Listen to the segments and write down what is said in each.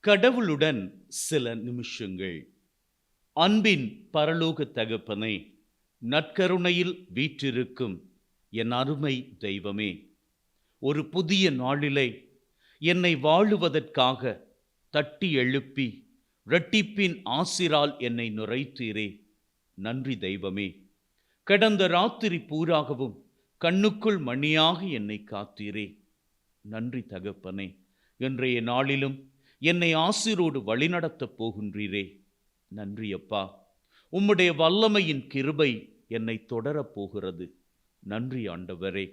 கடவுளுடன் சில நிமிஷங்கள். அன்பின் பரலோக தகப்பனே, நற்கருணையில் வீற்றிருக்கும் என் அருமை தெய்வமே, ஒரு புதிய நாளிலே என்னை வாழுவதற்காக தட்டி எழுப்பி இரட்டிப்பின் ஆசிரால் என்னை நுரைத்தீரே. நன்றி தெய்வமே. கடந்த ராத்திரி பூராகவும் கண்ணுக்குள் மணியாக என்னை காத்தீரே. நன்றி தகப்பனே. இன்றைய நாளிலும் என்னை ஆசிரோடு வழிநடத்தப் போகின்றீரே. நன்றி அப்பா. உம்முடைய வல்லமையின் கிருபை என்னை தொடரப் போகிறது. நன்றி ஆண்டவரே.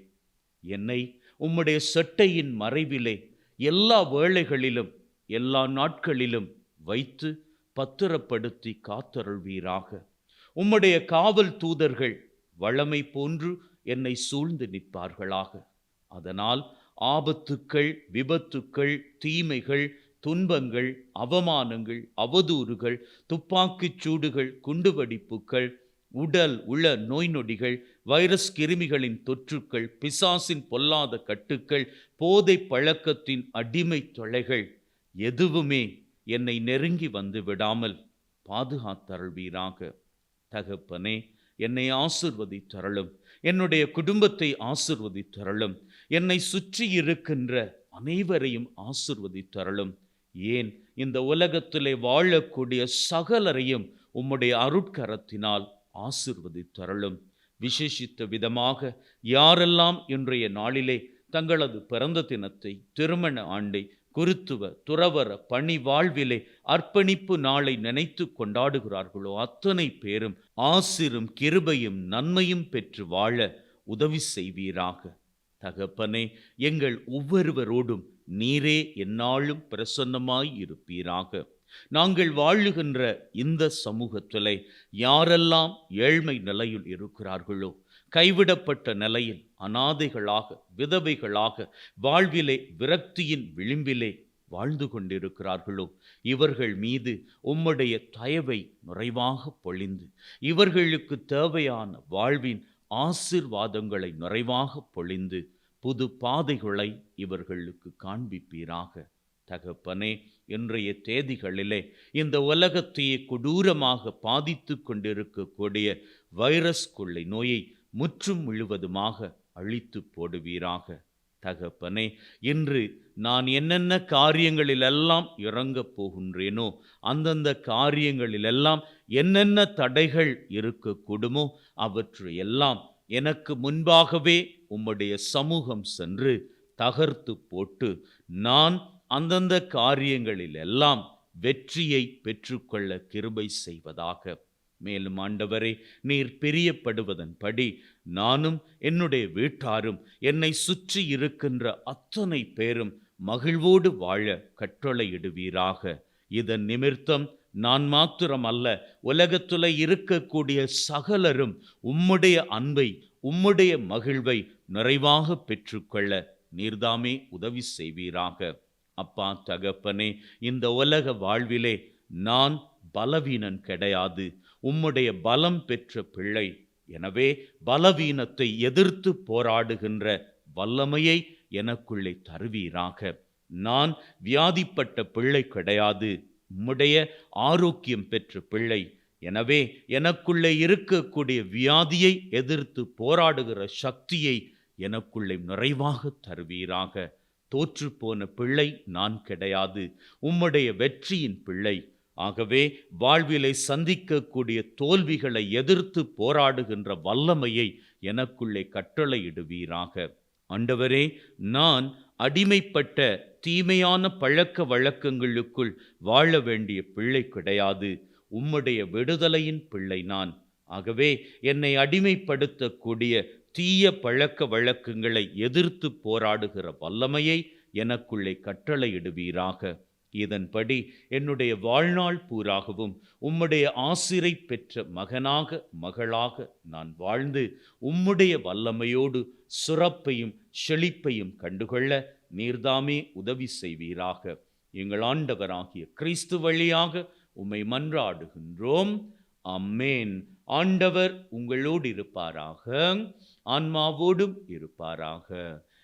என்னை உம்முடைய செட்டையின் மறைவிலே எல்லா வேளைகளிலும் எல்லா நாட்களிலும் வைத்து பத்திரப்படுத்தி காத்தருள்வீராக. உம்முடைய காவல் தூதர்கள் வளமை போன்று என்னை சூழ்ந்து நிற்பார்களாக. அதனால் ஆபத்துக்கள், விபத்துக்கள், தீமைகள், துன்பங்கள், அவமானங்கள், அவதூறுகள், துப்பாக்கிச் சூடுகள், குண்டுவெடிப்புகள், உடல் உள நோய் நொடிகள், வைரஸ் கிருமிகளின் தொற்றுக்கள், பிசாசின் பொல்லாத கட்டுக்கள், போதை பழக்கத்தின் அடிமை தொலைகள் எதுவுமே என்னை நெருங்கி வந்து விடாமல் பாதுகாத்தருள்வீராக. தகப்பனே, என்னை ஆசிர்வதித்தருளும். என்னுடைய குடும்பத்தை ஆசிர்வதித்தருளும். என்னை சுற்றி இருக்கின்ற அனைவரையும் ஆசிர்வதித்தருளும். ஏன், இந்த உலகத்திலே வாழக்கூடிய சகலரையும் உம்முடைய அருட்கரத்தினால் ஆசிர்வதித்தருளும். விசேஷித்த விதமாக யாரெல்லாம் இன்றைய நாளிலே தங்களது பிறந்த தினத்தை, திருமண ஆண்டை, குருத்துவ துறவர பணி வாழ்விலே அர்ப்பணிப்பு நாளை நினைத்து கொண்டாடுகிறார்களோ அத்தனை பேரும் ஆசிரும் கிருபையும் நன்மையும் பெற்று வாழ உதவி செய்வீராக. தகப்பனே, எங்கள் ஒவ்வொருவரோடும் நீரே எந்நாளும் பிரசன்னமாய் இருப்பீராக. நாங்கள் வாழுகின்ற இந்த சமூகத்திலே யாரெல்லாம் ஏழ்மை நிலையில் இருக்கிறார்களோ, கைவிடப்பட்ட நிலையில் அனாதைகளாக, விதவைகளாக, வாழ்விலே விரக்தியின் விளிம்பிலே வாழ்ந்து கொண்டிருக்கிறார்களோ, இவர்கள் மீது உம்முடைய தயவை நிறைவாக பொழிந்து இவர்களுக்கு தேவையான வாழ்வின் ஆசீர்வாதங்களை நிறைவாக பொழிந்து புது பாதைகளை இவர்களுக்கு காண்பிப்பீராக. தகப்பனே, இன்றைய தேதிகளிலே இந்த உலகத்தையே கொடூரமாக பாதித்து கொண்டிருக்கக்கூடிய வைரஸ் கொள்ளை நோயை முற்றும் முழுவதுமாக அழித்து போடுவீராக. தகப்பனே, இன்று நான் என்னென்ன காரியங்களிலெல்லாம் இறங்கப் போகின்றேனோ அந்தந்த காரியங்களிலெல்லாம் என்னென்ன தடைகள் இருக்கக்கூடுமோ அவற்றையெல்லாம் எனக்கு முன்பாகவே உம்முடைய சமூகம் சென்று தகர்த்து போட்டு நான் அந்தந்த காரியங்களிலெல்லாம் வெற்றியை பெற்றுக்கொள்ள கிருபை செய்வதாக. மேலும் ஆண்டவரே, நீர் பிரியப்படுவதன்படி நானும் என்னுடைய வீட்டாரும் என்னை சுற்றி இருக்கின்ற அத்தனை பேரும் மகிழ்வோடு வாழ கட்டளையிடுவீராக. இதன் நிமித்தம் நான் மாத்திரமல்ல, உலகத்தில் இருக்கக்கூடிய சகலரும் உம்முடைய அன்பை, உம்முடைய மகிழ்வை நிறைவாக பெற்றுக்கொள்ள நீர்தாமே உதவி செய்வீராக. அப்பா தகப்பனே, இந்த உலக வாழ்விலே நான் பலவீனன் கிடையாது, உம்முடைய பலம் பெற்ற பிள்ளை. எனவே பலவீனத்தை எதிர்த்து போராடுகின்ற வல்லமையை எனக்குள்ளே தருவீராக. நான் வியாதிப்பட்ட பிள்ளை கிடையாது, உம்முடைய ஆரோக்கியம் பெற்ற பிள்ளை. எனவே எனக்குள்ளே இருக்கக்கூடிய வியாதியை எதிர்த்து போராடுகிற சக்தியை எனக்குள்ளே நிறைவாக தருவீராக. தோற்றுப்போன பிள்ளை நான் கிடையாது, உம்முடைய வெற்றியின் பிள்ளை. ஆகவே வாழ்விலை சந்திக்கக்கூடிய தோல்விகளை எதிர்த்து போராடுகின்ற வல்லமையை எனக்குள்ளே கட்டளையிடுவீராக. ஆண்டவரே, நான் அடிமைப்பட்ட தீமையான பழக்க வழக்கங்களுக்குள் வாழ வேண்டிய பிள்ளை கிடையாது, உம்முடைய விடுதலையின் பிள்ளை நான். ஆகவே என்னை அடிமைப்படுத்தக்கூடிய தீய பழக்க வழக்கங்களை எதிர்த்து போராடுகிற வல்லமையை எனக்குள்ளே கட்டளையிடுவீராக. இதன்படி என்னுடைய வாழ்நாள் பூராகவும் உம்முடைய ஆசிரை பெற்ற மகனாக, மகளாக நான் வாழ்ந்து உம்முடைய வல்லமையோடு சிறப்பையும் செழிப்பையும் கண்டுகொள்ள நீர்தாமே உதவி செய்வீராக. எங்கள் ஆண்டவராகிய கிறிஸ்து வழியாக உம்மை மன்றாடுகின்றோம். அம்மேன். ஆண்டவர் உங்களோடு இருப்பாராக, ஆன்மாவோடும் இருப்பாராக.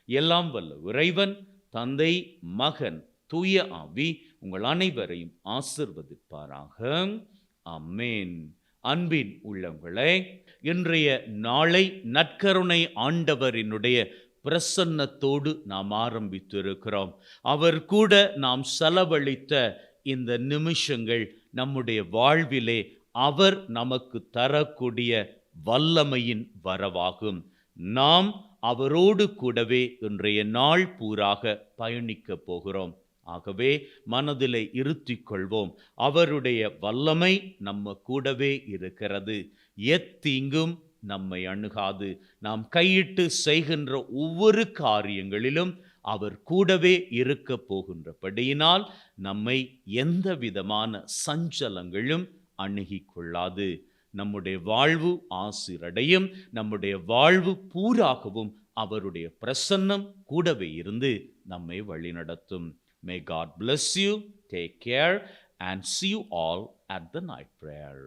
எல்லாம் வல்ல இறைவன், தந்தை, மகன், தூய ஆவி உங்கள் அனைவரையும் ஆசிர்வதிப்பாராக. ஆமென். அன்பின் உள்ளங்களே, இன்றைய நாளை நற்கருணை ஆண்டவரினுடைய பிரசன்னத்தோடு நாம் ஆரம்பித்திருக்கிறோம். அவர் கூட நாம் செலவழித்த இந்த நிமிஷங்கள் நம்முடைய வாழ்விலே அவர் நமக்கு தரக்கூடிய வல்லமையின் வரவாகும். நாம் அவரோடு கூடவே இன்றைய நாள் பூராக பயணிக்கப் போகிறோம். ஆகவே மனதிலே இருத்திக் கொள்வோம், அவருடைய வல்லமை நம்ம கூடவே இருக்கிறது. எத்தீங்கும் நம்மை அணுகாது. நாம் கையிட்டு செய்கின்ற ஒவ்வொரு காரியங்களிலும் அவர் கூடவே இருக்க போகின்றபடியினால் நம்மை எந்த விதமான சஞ்சலங்களும் அணுகிக் கொள்ளாது. நம்முடைய வாழ்வு ஆசீரடையும். நம்முடைய வாழ்வு பூராகவும் அவருடைய பிரசன்னம் கூடவே இருந்து நம்மை வழிநடத்தும். May God bless you. Take care and see you all at the night prayer.